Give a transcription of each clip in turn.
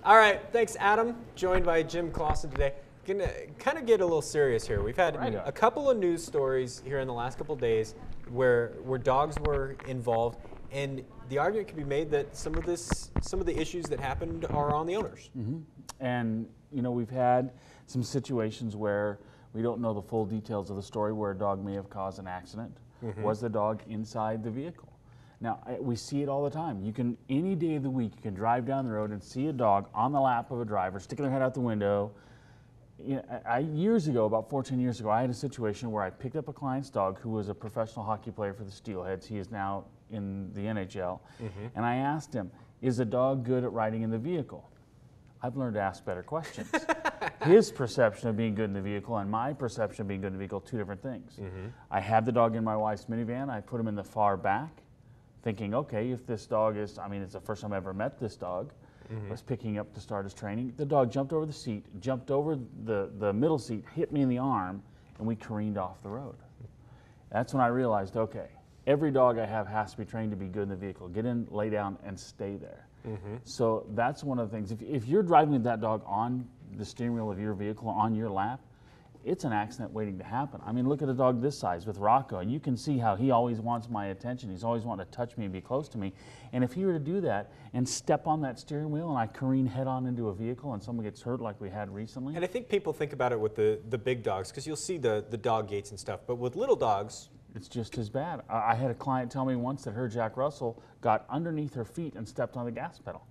All right, thanks, Adam. Joined by Jim Clausen today. Gonna kind of get a little serious here. We've had a couple of news stories here in the last couple of days where dogs were involved, and the argument can be made that some of the issues that happened are on the owners. Mm-hmm. And you know, we've had some situations where we don't know the full details of the story, where a dog may have caused an accident. Mm-hmm. Was the dog inside the vehicle? Now, we see it all the time. You can, any day of the week, you can drive down the road and see a dog on the lap of a driver, sticking their head out the window. You know, years ago, about 14 years ago, I had a situation where I picked up a client's dog who was a professional hockey player for the Steelheads. He is now in the NHL. Mm-hmm. And I asked him, is the dog good at riding in the vehicle? I've learned to ask better questions. His perception of being good in the vehicle and my perception of being good in the vehicle, two different things. Mm-hmm. I had the dog in my wife's minivan. I put him in the far back, thinking, okay, if this dog is, I mean, it's the first time I ever met this dog. Mm-hmm. Was picking up to start his training. The dog jumped over the seat, jumped over the middle seat, hit me in the arm, and we careened off the road. That's when I realized, okay, every dog I have has to be trained to be good in the vehicle. Get in, lay down, and stay there. Mm-hmm. So that's one of the things. If you're driving with that dog on the steering wheel of your vehicle, on your lap, it's an accident waiting to happen. I mean, look at a dog this size with Rocco, and you can see how he always wants my attention. He's always wanting to touch me and be close to me. And if he were to do that and step on that steering wheel and I careen head on into a vehicle and someone gets hurt like we had recently. And I think people think about it with the big dogs, because you'll see the dog gates and stuff, but with little dogs, it's just as bad. I had a client tell me once that her Jack Russell got underneath her feet and stepped on the gas pedal.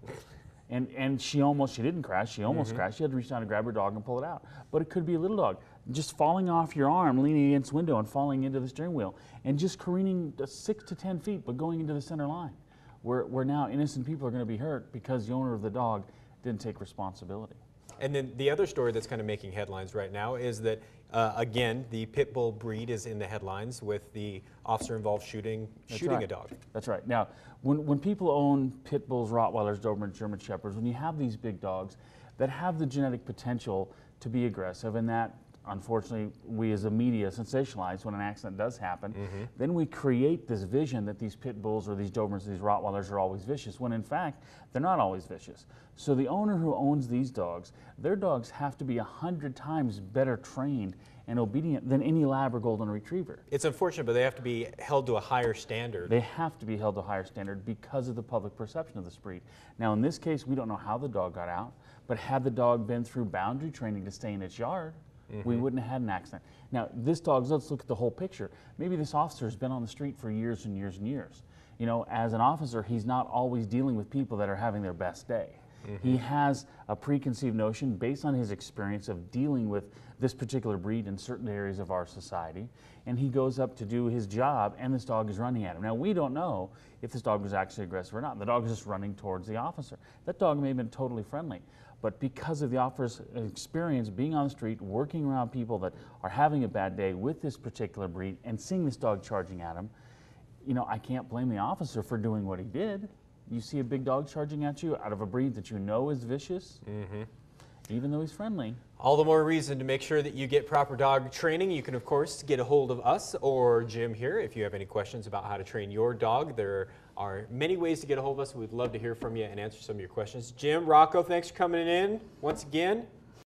And she didn't crash, she almost mm-hmm. crashed. She had to reach down and grab her dog and pull it out. But it could be a little dog just falling off your arm, leaning against the window and falling into the steering wheel, and just careening 6 to 10 feet, but going into the center line, where now innocent people are going to be hurt because the owner of the dog didn't take responsibility. And then the other story that's kind of making headlines right now is that, again, the pit bull breed is in the headlines with the officer involved shooting a dog. That's right. Now, when people own pit bulls, Rottweilers, Dobermans, German Shepherds, when you have these big dogs that have the genetic potential to be aggressive, and that, unfortunately, we as a media sensationalize when an accident does happen, mm-hmm. then we create this vision that these pit bulls or these Dobermans or these Rottweilers are always vicious, when in fact, they're not always vicious. So the owner who owns these dogs, their dogs have to be 100 times better trained and obedient than any lab or golden retriever. It's unfortunate, but they have to be held to a higher standard. They have to be held to a higher standard because of the public perception of this breed. Now, in this case, we don't know how the dog got out, but had the dog been through boundary training to stay in its yard, mm-hmm. we wouldn't have had an accident. Now, this dog, let's look at the whole picture. Maybe this officer has been on the street for years and years and years. You know, as an officer, he's not always dealing with people that are having their best day. Mm-hmm. He has a preconceived notion based on his experience of dealing with this particular breed in certain areas of our society, and he goes up to do his job, and this dog is running at him. Now, we don't know if this dog was actually aggressive or not. The dog is just running towards the officer. That dog may have been totally friendly, but because of the officer's experience being on the street, working around people that are having a bad day with this particular breed, and seeing this dog charging at him, you know, I can't blame the officer for doing what he did. You see a big dog charging at you out of a breed that you know is vicious, mm-hmm. even though he's friendly. All the more reason to make sure that you get proper dog training. You can, of course, get a hold of us or Jim here if you have any questions about how to train your dog. There are many ways to get a hold of us. We'd love to hear from you and answer some of your questions. Jim, Rocco, thanks for coming in once again.